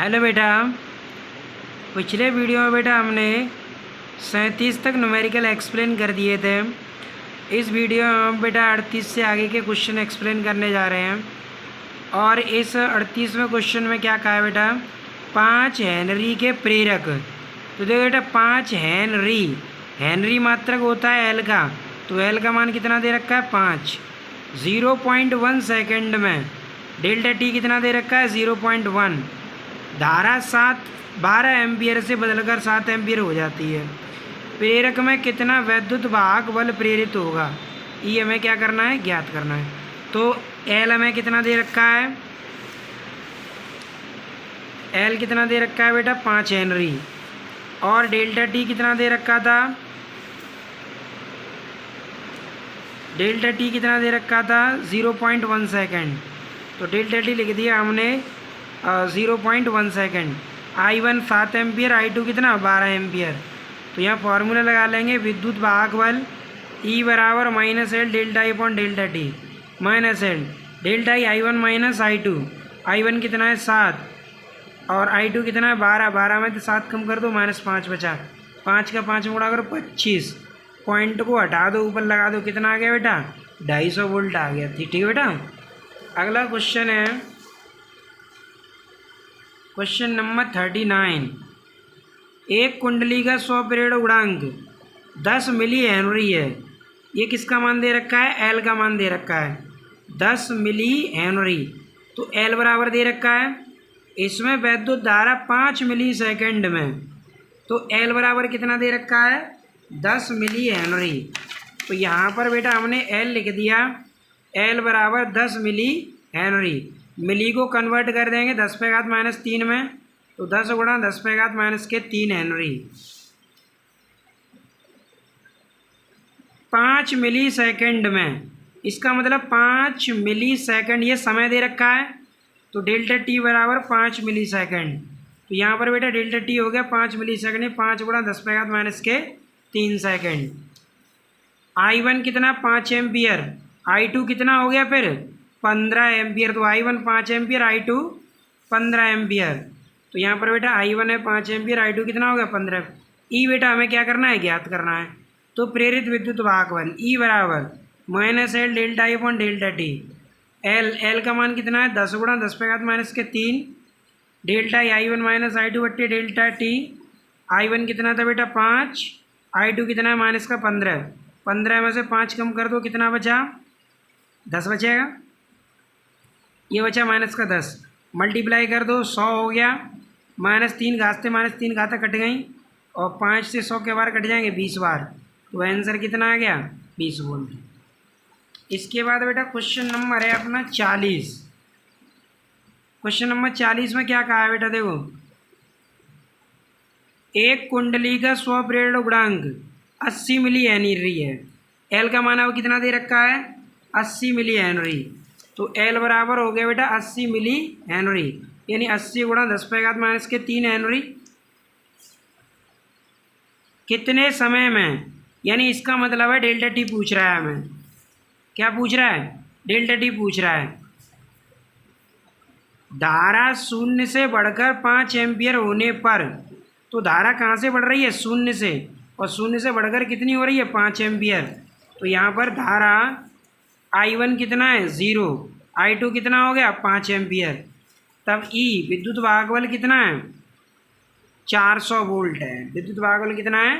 Hello बेटा, पिछले video में बेटा हमने 37 तक न्यूमेरिकल एक्सप्लेन कर दिए थे। इस वीडियो में हम बेटा 38 से आगे के क्वेश्चन एक्सप्लेन करने जा रहे हैं। और इस 38वें क्वेश्चन में क्या कहा है बेटा, 5 हेनरी के प्रेरक। तो देखो बेटा 5 हेनरी, हेनरी मात्रक होता है एल का, तो एल का मान कितना दे रखा है 5। 0.1 सेकेंड में डेल्टा टी कितना दे रखा है 0.1। धारा 12 एम्पियर से बदलकर 7 एम्पियर हो जाती है। प्रेरक में कितना वैद्युत वाहक बल प्रेरित होगा, ये हमें क्या करना है, ज्ञात करना है। तो एल हमें कितना दे रखा है, एल कितना दे रखा है बेटा 5 हेनरी, और डेल्टा टी कितना दे रखा था, डेल्टा टी कितना दे रखा था 0.1 सेकेंड। तो डेल्टा टी लिख दिया हमने 0.1 सेकेंड। I1 7 एम्पियर, I2 कितना 12 एम्पियर। तो यहाँ फॉर्मूला लगा लेंगे, विद्युत वाहक बल E बराबर -L delta I upon delta T, -L delta I1 minus I2। I1 कितना है 7 और I2 कितना है 12। 12 में तो 7 कम कर दो, -5 बचा। 5 का 5 में गुणा करो 25। पॉइंट को हटा दो, ऊपर लगा दो, कितना आ गया बेटा 250 वोल्ट आ गया। ठीक है बेटा। अगला क्वेश्चन है क्वेश्चन नंबर 39। एक कुंडली का स्वप्रेरण गुणांक 10 मिली हेनरी है। ये किसका मान दे रखा है, एल का मान दे रखा है 10 मिली हेनरी। तो एल बराबर दे रखा है, इसमें वैद्युत धारा 5 मिली सेकेंड में। तो एल बराबर कितना दे रखा है 10 मिली हेनरी। तो यहाँ पर बेटा हमने एल लिख दिया, एल बराबर 10 मिली हेनरी। मिली को कन्वर्ट कर देंगे 10⁻³ में, तो 10 गुणा 10⁻³ हेनरी। 5 मिली सेकेंड में, इसका मतलब 5 मिली सेकेंड ये समय दे रखा है। तो डेल्टा टी बराबर 5 मिली सेकेंड। तो यहाँ पर बेटा डेल्टा टी हो गया 5 मिली सेकेंड, 5 गुणा 10⁻³ सेकेंड। I1 कितना 5 एम्पियर, I2 कितना हो गया फिर 15 एम्पियर। तो I1 5 एम्पियर, I2 15 एम्पियर। तो यहाँ पर बेटा I1 है 5 एम्पियर, I2 कितना हो गया 15। ई बेटा हमें क्या करना है, ज्ञात करना है। तो प्रेरित विद्युत वाहक बल ई बराबर -L delta I upon delta T. L का मान कितना है 10 गुणा 10⁻³ डेल्टा I1 माइनस I2 बट्टे डेल्टा टी। I1 कितना था बेटा 5, I2 कितना है -15। 15 में से 5 कम कर दो, कितना बचा 10 बचेगा। ये बचा -10, मल्टीप्लाई कर दो 100 हो गया। -3 घात से -3 घाता कट गई, और 5 से 100 के बार कट जाएंगे 20 बार। तो आंसर कितना आ गया 20 वोल्ट। इसके बाद बेटा क्वेश्चन नंबर है अपना 40। क्वेश्चन नंबर 40 में क्या कहा है बेटा, देखो एक कुंडली का स्वप्रेरण गुणांक 80 मिली हेनरी है। एल का मान अब कितना दे रखा है 80 मिली हेनरी। तो एल बराबर हो गया बेटा 80 मिली हेनरी, यानी 80 गुणा 10⁻³ हेनरी। कितने समय में, यानी इसका मतलब है डेल्टा टी पूछ रहा है हमें। क्या पूछ रहा है, डेल्टा टी पूछ रहा है। धारा 0 से बढ़कर 5 एम्पियर होने पर, तो धारा कहाँ से बढ़ रही है 0 से, और 0 से बढ़कर कितनी हो रही है 5 एम्पियर। तो यहाँ पर धारा I1 कितना है 0, I2 कितना हो गया 5 एम्पियर। तब ई विद्युत वाहक बल कितना है 400 वोल्ट है। विद्युत वाहक बल कितना है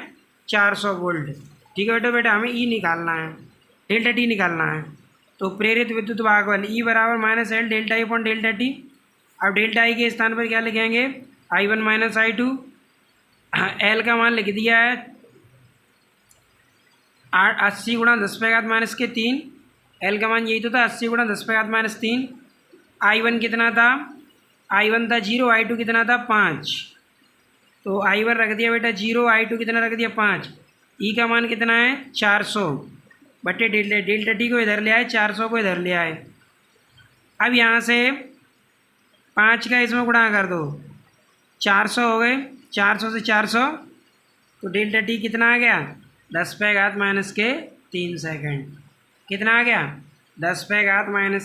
400 वोल्ट। ठीक है बेटा, बेटा हमें ई निकालना है, डेल्टा टी निकालना है। तो प्रेरित विद्युत वाहक बल ई बराबर -L delta I upon delta T. अब डेल्टा I के स्थान पर क्या लिखेंगे I1 माइनस I2। एल का मान लिख दिया है 80 गुणा 10⁻³ एल का मान यही तो था 80 गुणा 10⁻³ I1 कितना था, I1 था 0, I2 कितना था 5। तो I1 रख दिया बेटा 0, I2 कितना रख दिया 5। ई का मान कितना है 400 बटे डेल्टा टी को इधर ले आए, 400 को इधर ले आए। अब यहाँ से 5 का इसमें गुणा कर दो, 400 हो गए, 400 से 400, तो डेल्टा टी कितना आ गया 10⁻³ सेकेंड। कितना आ गया 10⁻³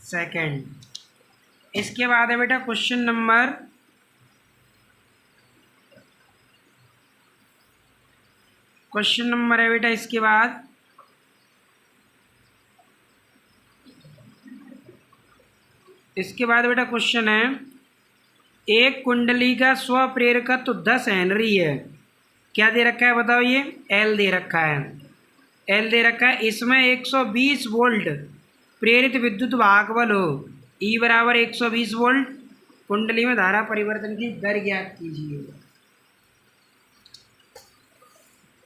सेकेंड। इसके बाद है बेटा क्वेश्चन नंबर है बेटा इसके बाद बेटा क्वेश्चन है, एक कुंडली का स्वप्रेरकत्व 10 हेनरी है। क्या दे रखा है बताओ, ये एल दे रखा है। एल दे रखा है, इसमें 120 वोल्ट प्रेरित विद्युत वाहक बल हो, ई बराबर 120 वोल्ट। कुंडली में धारा परिवर्तन की दर ज्ञात कीजिए।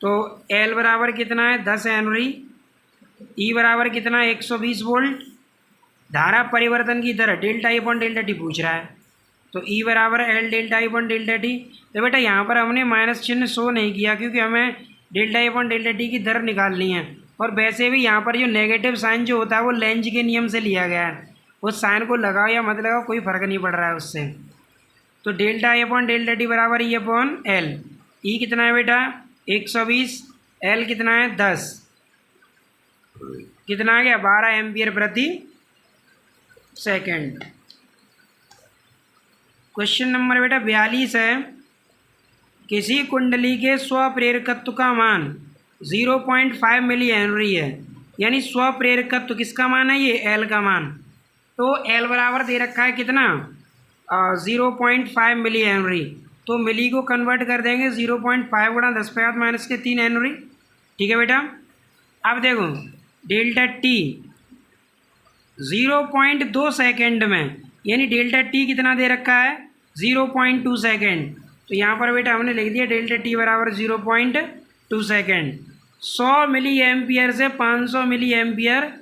तो एल बराबर कितना है 10 हेनरी, ई बराबर कितना है 120 वोल्ट, धारा परिवर्तन की दर delta E upon delta t पूछ रहा है। तो ई बराबर L delta E upon delta t. तो बेटा यहाँ पर हमने माइनस चिन्ह शो नहीं किया क्योंकि हमें delta E upon delta T की दर निकालनी है। और वैसे भी यहाँ पर जो नेगेटिव साइन जो होता है वो लेंज के नियम से लिया गया है, उस साइन को लगाओ या मत लगाओ कोई फर्क नहीं पड़ रहा है उससे। तो delta E upon delta T बराबर ई अपॉन एल। ई कितना है बेटा 120, एल कितना है 10, कितना आ गया 12 एम्पियर प्रति सेकंड। क्वेश्चन नंबर बेटा 42 है, किसी कुंडली के स्वप्रेरकत्व का मान 0.5 मिली हेनरी है। यानी स्वप्रेरकत्व किसका मान है, ये एल का मान। तो एल बराबर दे रखा है कितना 0.5 मिली हेनरी। तो मिली को कन्वर्ट कर देंगे 0.5 गुणा 10⁻³ हेनरी। ठीक है बेटा। अब देखो डेल्टा टी 0.2 सेकेंड में, यानी डेल्टा टी कितना दे रखा है 0.2 सेकेंड। तो यहाँ पर बेटा हमने लिख दिया डेल्टा टी बराबर 0.2 सेकेंड। 100 मिली एम्पियर से 500 मिली एम्पियर,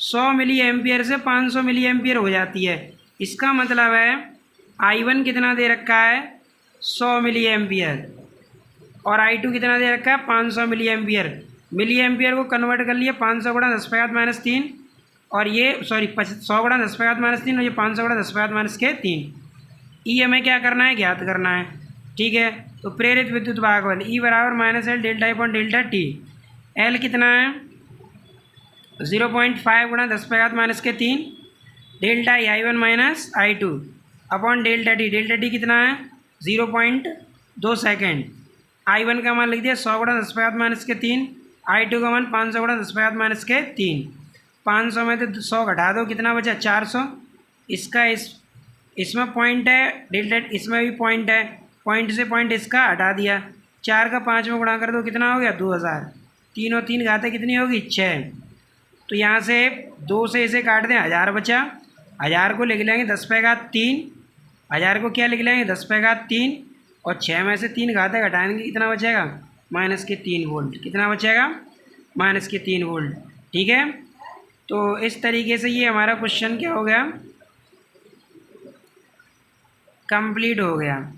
100 मिली एम्पियर से 500 मिली एम्पियर हो जाती है। इसका मतलब है I1 कितना दे रखा है 100 मिली एम्पियर और I2 कितना दे रखा है 500 मिली एम्पियर। मिली एम्पियर को कन्वर्ट कर लिए 500 गुणा 10⁻³ और ये 100 गुणा 10⁻³ और ये 500 गुणा 10⁻³ ई हमें क्या करना है ज्ञात करना है। ठीक है। तो प्रेरित विद्युत वाहक बल ई बराबर -L delta E upon delta T. L कितना है 0.5 गुणा 10⁻³ delta I1 minus I2 upon delta T. Delta T कितना है 0.2 सेकेंड। I1 का मान लिख दिया 100 गुणा 10⁻³ I2 का मान 500 गुणा 10⁻³ 500 में तो 100 घटा दो कितना बचा 400। इसका इसमें पॉइंट है डेल्टा, इसमें भी पॉइंट है, पॉइंट से पॉइंट इसका हटा दिया। 4 का 5 में गुणा कर दो कितना हो गया 2000। 3 और 3 घातें कितनी होगी 6। तो यहाँ से 2 से इसे काट दें 1000 बचा। 1000 को लिख लेंगे 10⁻³ 1000 को क्या लिख लेंगे 10⁻³ और 6 में से 3 घातें घटाएंगे कितना बचेगा -3 वोल्ट। कितना बचेगा -3 वोल्ट। ठीक है। तो इस तरीके से ये हमारा क्वेश्चन क्या हो गया कंप्लीट हो गया।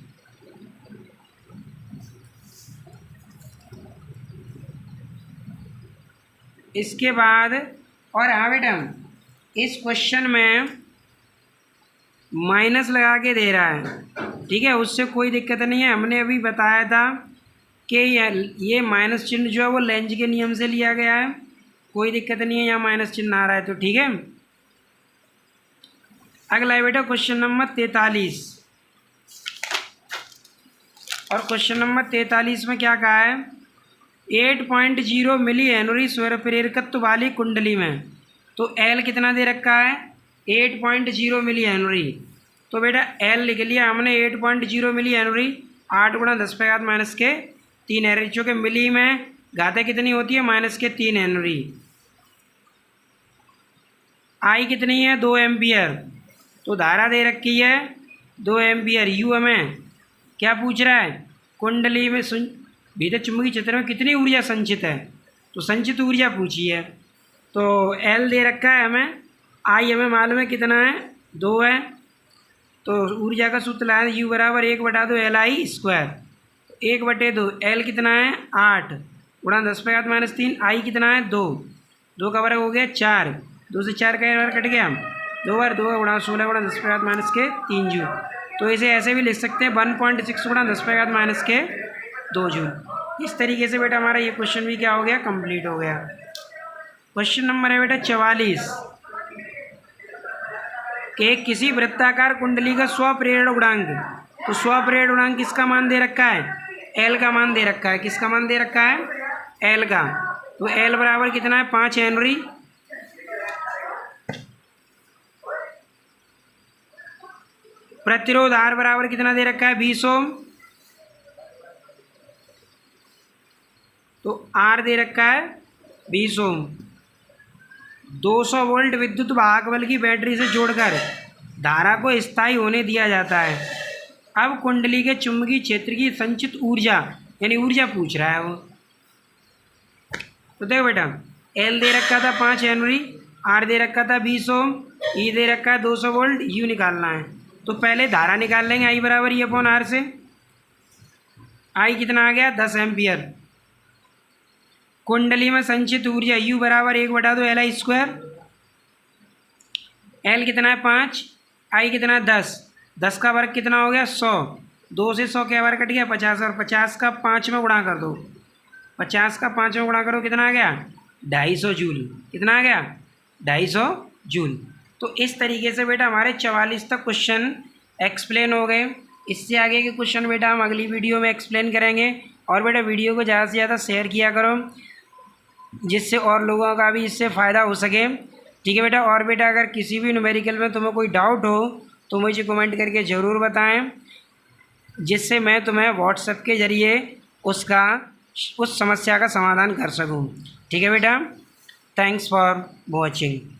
इसके बाद और हाँ बेटा इस क्वेश्चन में माइनस लगा के दे रहा है। ठीक है, उससे कोई दिक्कत नहीं है। हमने अभी बताया था कि ये माइनस चिन्ह जो है वो लेंज के नियम से लिया गया है, कोई दिक्कत नहीं है यहाँ माइनस चिन्ह आ रहा है तो। ठीक है। अगला है बेटा क्वेश्चन नंबर 43 और क्वेश्चन नंबर 43 में क्या कहा है 8.0 मिली हेनरी स्वप्रेरकत्व वाली कुंडली में। तो एल कितना दे रखा है 8.0 मिली हेनरी। तो बेटा एल लिख लिया हमने 8.0 मिली हेनरी 8 गुणा 10⁻³ हेनरी, चूँकि मिली में घातें कितनी होती है -3 हेनरी। आई कितनी है 2 एम्पियर। तो धारा दे रखी है 2 एम्पियर। यू हमें क्या पूछ रहा है कुंडली में भीतर चुंबकीय क्षेत्र में कितनी ऊर्जा संचित है, तो संचित ऊर्जा पूछी है। तो एल दे रखा है हमें, आई हमें मालूम है कितना है 2 है। तो ऊर्जा का सूत्र लाया यू बराबर 1/2 LI²। 1/2 एल कितना है 8 गुणा 10⁻³ आई कितना है 2 का वर्ग हो गया 4। 2 से 4 का कट गया 2 बार 2 गुणा 16 गुणा 10⁻³ जूल। तो इसे ऐसे भी लिख सकते हैं 1.6 गुणा 10⁻² जूल। इस तरीके से बेटा हमारा ये क्वेश्चन भी क्या हो गया कंप्लीट हो गया। क्वेश्चन नंबर है बेटा 44 कि किसी वृत्ताकार कुंडली का स्वप्रेरण गुणांक, तो स्वप्रेरण गुणांक किसका मान दे रखा है, एल का मान दे रखा है। किसका मान दे रखा है, एल का। तो एल बराबर कितना है, 5 हेनरी। प्रतिरोध आर बराबर कितना दे रखा है, 20 ओम। तो आर दे रखा है 20 ओम। 200 वोल्ट विद्युत वाहक बल की बैटरी से जोड़कर धारा को स्थायी होने दिया जाता है। अब कुंडली के चुंबकीय क्षेत्र की संचित ऊर्जा, यानी ऊर्जा पूछ रहा है वो। तो देखो बेटा, एल दे रखा था 5 हेनरी, आर दे रखा था 20 ओम, ई दे रखा है 200 वोल्ट, यू निकालना है। तो पहले धारा निकाल लेंगे, आई बराबर ई अपॉन आर से। आई कितना आ गया, 10 एम्पियर। कुंडली में संचित ऊर्जा यू बराबर 1/2 एल आई स्क्वायर। एल कितना है 5, आई कितना है 10, 10 का वर्ग कितना हो गया 100, 2 से 100 क्या वर्ग कट गया 50, और 50 का 5 में गुणा कर दो, 50 का 5 में गुणा करो कितना आ गया 250 जूल। कितना आ गया 250 जूल। तो इस तरीके से बेटा हमारे 44 तक क्वेश्चन एक्सप्लेन हो गए। इससे आगे के क्वेश्चन बेटा हम अगली वीडियो में एक्सप्लेन करेंगे। और बेटा वीडियो को ज़्यादा से ज़्यादा शेयर किया करो, जिससे और लोगों का भी इससे फ़ायदा हो सके। ठीक है बेटा। और बेटा अगर किसी भी न्यूमेरिकल में तुम्हें कोई डाउट हो तो मुझे कमेंट करके ज़रूर बताएं, जिससे मैं तुम्हें व्हाट्सएप के ज़रिए उस समस्या का समाधान कर सकूं। ठीक है बेटा। Thanks for watching.